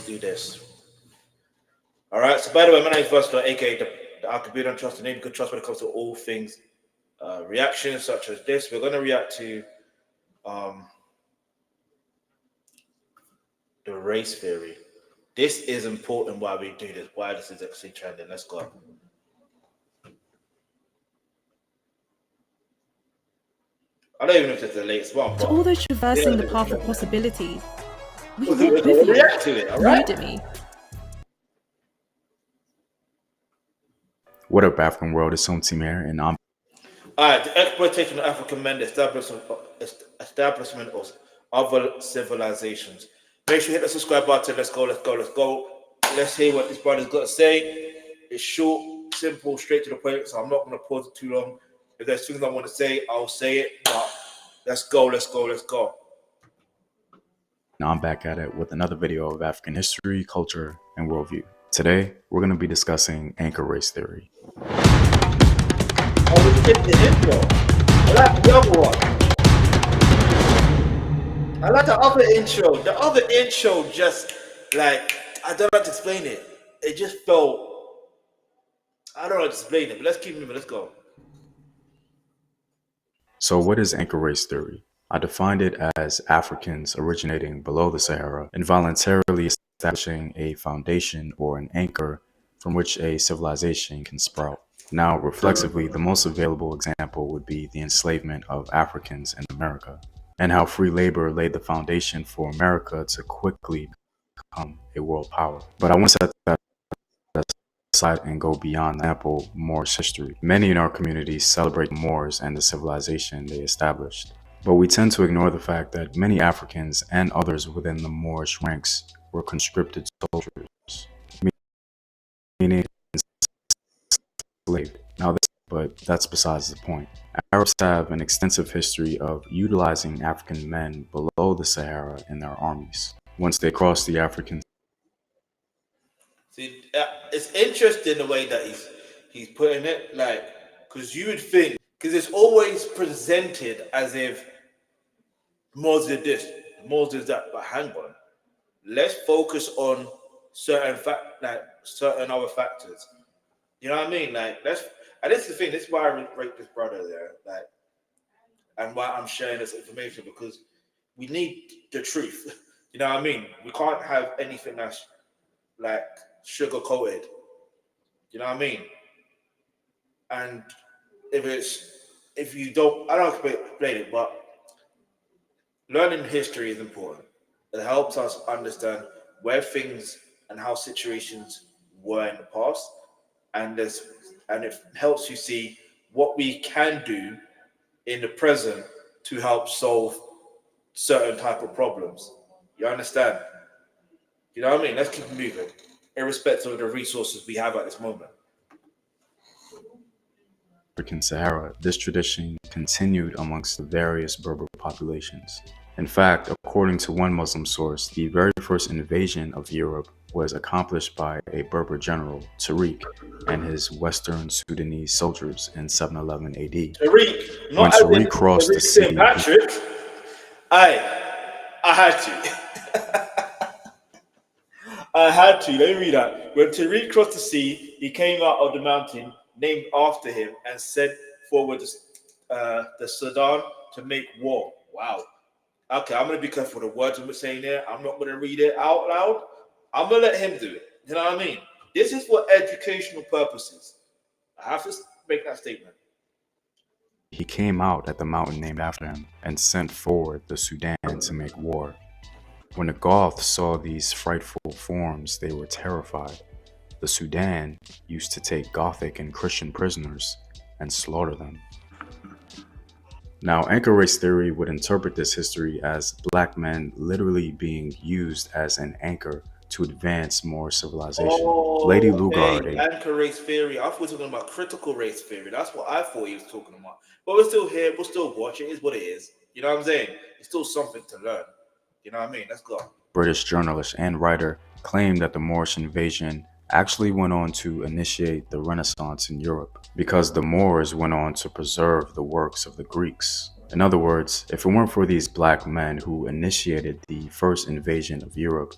do this. All right. So, by the way, my name is Versatile, aka the Alkebulan. Trust the name, you can trust when it comes to all things reactions such as this. We're going to react to um, the race theory. This is important why we do this, why this is actually trending. Let's go. I don't even know if it's the latest one, To but all those traversing the path of possibilities, we walk with you, react to it, all right? Udemy. What up, African world? It's HomeTeam here, and I'm All right, the exploitation of African men, the establishment of other civilizations. Make sure you hit the subscribe button. Let's go, let's go, let's go. Let's hear what this brother's got to say. It's short, simple, straight to the point, so I'm not going to pause it too long. If there's things I want to say, I'll say it, but let's go, let's go, let's go. Now I'm back at it with another video of African history, culture, and worldview. Today, we're going to be discussing anchor race theory. Oh, we skipped the intro. I like the other one. I like the other intro. The other intro just, like, I don't know how to explain it. It just felt, I don't know how to explain it, but let's keep moving, let's go. So what is anchor race theory? I defined it as Africans originating below the Sahara and voluntarily establishing a foundation or an anchor from which a civilization can sprout. Now, reflexively, the most available example would be the enslavement of Africans in America, and how free labor laid the foundation for America to quickly become a world power. But I want to set that aside and go beyond that. Example, Moorish history. Many in our communities celebrate the Moors and the civilization they established. But we tend to ignore the fact that many Africans and others within the Moorish ranks were conscripted soldiers, meaning enslaved. But that's besides the point. Arabs have an extensive history of utilizing African men below the Sahara in their armies. Once they cross the African See, it's interesting the way that he's putting it, like, because you would think, because it's always presented as if Moors did this, Moors did that, but hang on, let's focus on certain certain other factors. You know what I mean? Like, and this is the thing. This is why I rate this brother there, like, and why I'm sharing this information, because we need the truth. You know what I mean? We can't have anything that's like sugar coated. You know what I mean? And if you don't, I don't explain it, but learning history is important. It helps us understand where things and how situations were in the past, and it helps you see what we can do in the present to help solve certain type of problems. You understand? You know what I mean? Let's keep moving, irrespective of the resources we have at this moment. African Sahara, this tradition continued amongst the various Berber populations. In fact, according to one Muslim source, the very first invasion of Europe was accomplished by a Berber general, Tariq, and his Western Sudanese soldiers in 711 AD. Tariq, when Tariq crossed the sea, Patrick, I had to. I had to. Let me read that. When Tariq crossed the sea, he came out of the mountain named after him and sent forward the Sudan to make war. Wow. Okay, I'm going to be careful with the words I'm saying there. I'm not going to read it out loud. I'm going to let him do it. You know what I mean? This is for educational purposes. I have to make that statement. He came out at the mountain named after him and sent forward the Sudan to make war. When the Goths saw these frightful forms, they were terrified. The Sudan used to take Gothic and Christian prisoners and slaughter them. Now, anchor race theory would interpret this history as black men literally being used as an anchor to advance more civilization. Lady Lugard. Anchor race theory. I thought we were talking about critical race theory. That's what I thought he was talking about. But we're still here. We're still watching. It is what it is. You know what I'm saying? It's still something to learn. You know what I mean? Let's go. British journalist and writer claimed that the Moorish invasion actually went on to initiate the Renaissance in Europe because the Moors went on to preserve the works of the Greeks. In other words, if it weren't for these black men who initiated the first invasion of Europe,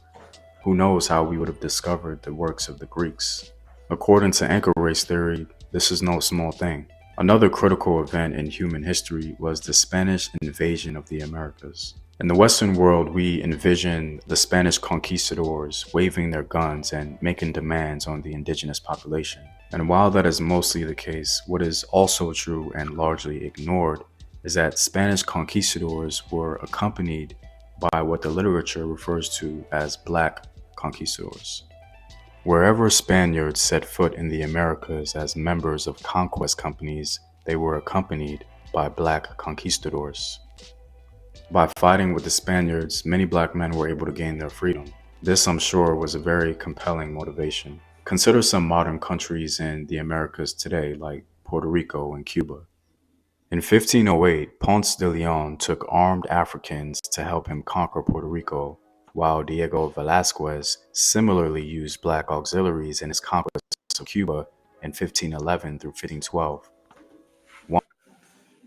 Who knows how we would have discovered the works of the Greeks? According to anchor race theory, this is no small thing. Another critical event in human history was the Spanish invasion of the Americas. In the Western world, we envision the Spanish conquistadors waving their guns and making demands on the indigenous population. And while that is mostly the case, what is also true and largely ignored is that Spanish conquistadors were accompanied by what the literature refers to as Black conquistadors. Wherever Spaniards set foot in the Americas as members of conquest companies, they were accompanied by Black conquistadors. By fighting with the Spaniards, many Black men were able to gain their freedom. This, I'm sure, was a very compelling motivation. Consider some modern countries in the Americas today, like Puerto Rico and Cuba. In 1508, Ponce de Leon took armed Africans to help him conquer Puerto Rico, while Diego Velázquez similarly used Black auxiliaries in his conquest of Cuba in 1511 through 1512.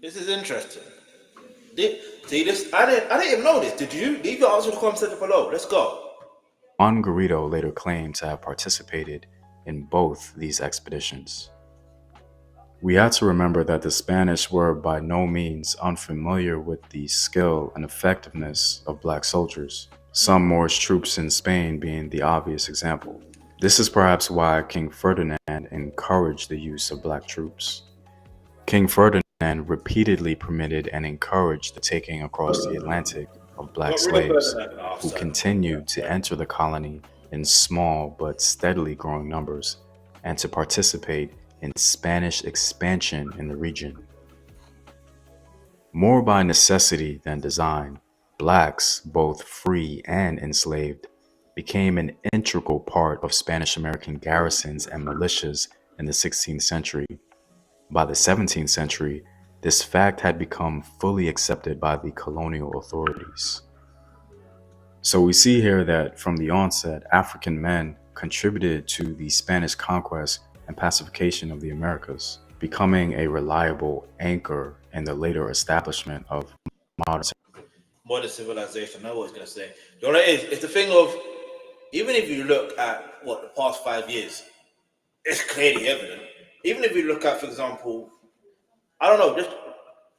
This is interesting. See this? I didn't even know this. Did you? Leave your answer in the comment section below. Let's go. Juan Garrido later claimed to have participated in both these expeditions. We have to remember that the Spanish were by no means unfamiliar with the skill and effectiveness of Black soldiers, some Moorish troops in Spain being the obvious example. This is perhaps why King Ferdinand encouraged the use of Black troops. King Ferdinand repeatedly permitted and encouraged the taking across the Atlantic of Black slaves, who continued to enter the colony in small but steadily growing numbers, and to participate in Spanish expansion in the region. More by necessity than design, Blacks, both free and enslaved, became an integral part of Spanish-American garrisons and militias in the 16th century. By the 17th century, this fact had become fully accepted by the colonial authorities. So we see here that from the onset, African men contributed to the Spanish conquest and pacification of the Americas, becoming a reliable anchor in the later establishment of Modern civilization. I know what I was gonna say. You know what it is? It's the thing of, even if you look at what the past 5 years, it's clearly evident. Even if you look at, for example, I don't know, just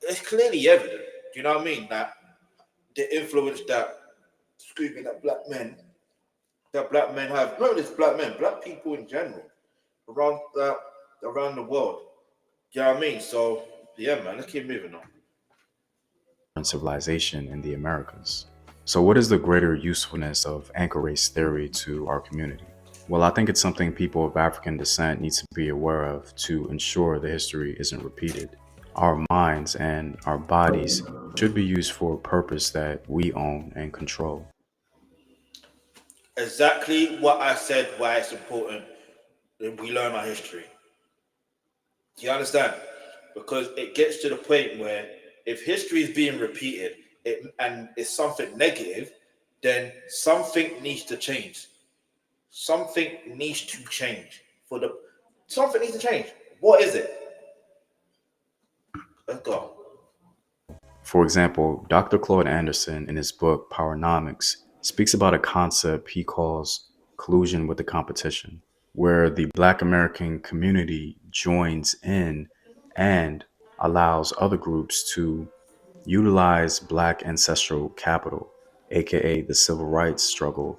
it's clearly evident. Do you know what I mean? That the influence that, excuse me, that black men have, not just black men, black people in general, around around the world. Do you know what I mean? So yeah, man, let's keep moving on. civilization in the Americas. So what is the greater usefulness of anchor race theory to our community? Well, I think it's something people of African descent need to be aware of to ensure the history isn't repeated. Our minds and our bodies should be used for a purpose that we own and control. Exactly what I said. Why it's important that we learn our history. Do you understand? Because it gets to the point where if history is being repeated and it's something negative, then something needs to change. Something needs to change for the something needs to change. What is it? Let's go. For example, Dr. Claude Anderson in his book Powernomics speaks about a concept he calls collusion with the competition, where the Black American community joins in and allows other groups to utilize Black ancestral capital, aka the civil rights struggle,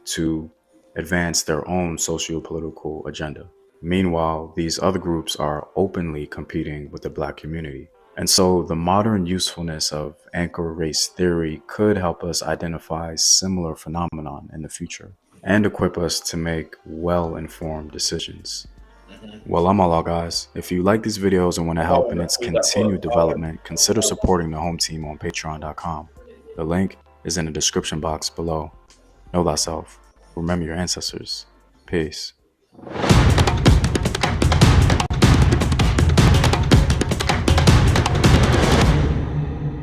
to advance their own socio-political agenda. Meanwhile, these other groups are openly competing with the Black community. And so the modern usefulness of anchor race theory could help us identify similar phenomenon in the future and equip us to make well-informed decisions. Well, I'm all out, guys. If you like these videos and want to help in its continued development, consider supporting the Home Team on patreon.com. The link is in the description box below. Know thyself. Remember your ancestors. Peace.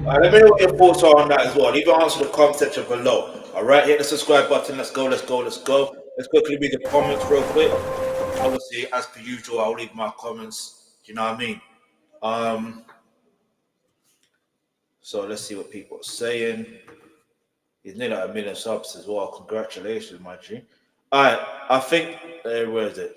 Let me know what your thoughts are on that as well. Leave your answer in the comment section below. All right, hit the subscribe button. Let's go. Let's go. Let's go. Let's quickly read the comments real quick. Obviously, as per usual, I'll leave my comments. Do you know what I mean? So let's see what people are saying. He's nearly at 1 million subs as well. Congratulations, my G. All right, I think where is it?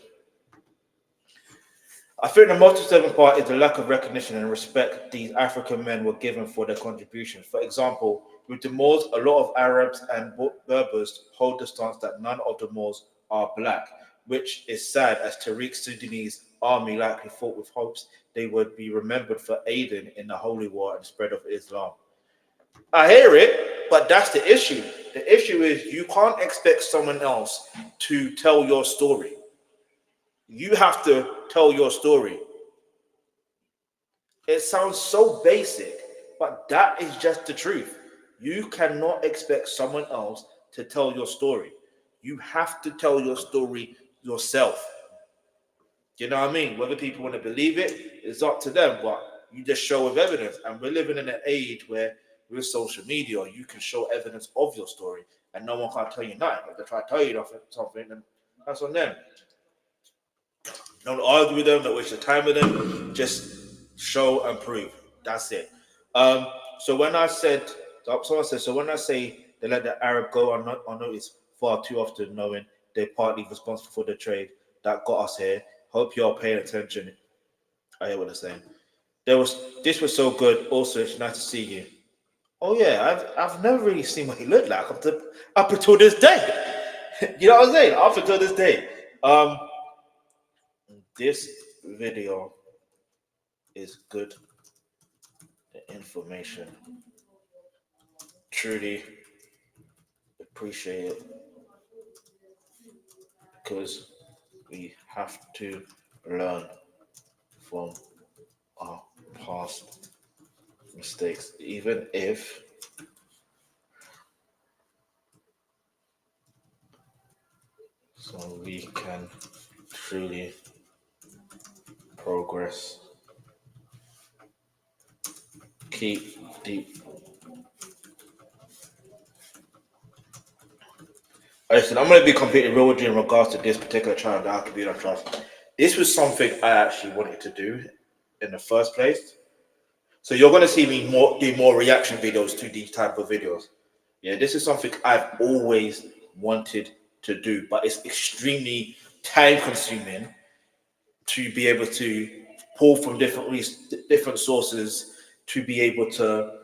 I think the most disturbing part is the lack of recognition and respect these African men were given for their contribution. For example, with the Moors, a lot of Arabs and Berbers hold the stance that none of the Moors are black, which is sad as Tariq's Sudanese army likely fought with hopes they would be remembered for aiding in the holy war and spread of Islam. I hear it, but that's the issue. The issue is you can't expect someone else to tell your story. You have to tell your story. It sounds so basic, but that is just the truth. You cannot expect someone else to tell your story. You have to tell your story yourself. You know what I mean? Whether people want to believe it, it's up to them, but you just show with evidence. And we're living in an age where with social media, you can show evidence of your story and no one can tell you nothing. If they try to tell you something, then that's on them. Don't argue with them, don't waste your time with them. Just show and prove. That's it. So when I said, someone said, so when I say they let the Arab go unnoticed far too often, knowing they're partly responsible for the trade that got us here. Hope you're paying attention. I hear what they're saying. This was so good. Also, it's nice to see you. Oh yeah, I've never really seen what he looked like up until this day. You know what I'm saying? Up until this day. This video is good information. Truly appreciate it because we have to learn from our past mistakes, even if so we can truly progress. Keep deep. Listen, I'm going to be completely real with you in regards to this particular channel, the Alkebulan Trust. This was something I actually wanted to do in the first place. So you're going to see me do more reaction videos to these type of videos. Yeah, this is something I've always wanted to do, but it's extremely time consuming to be able to pull from different sources to be able to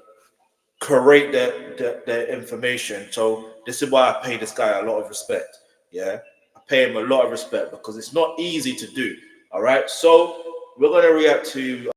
correct the information. So this is why I pay this guy a lot of respect. Yeah, I pay him a lot of respect because it's not easy to do. All right, so we're going to react to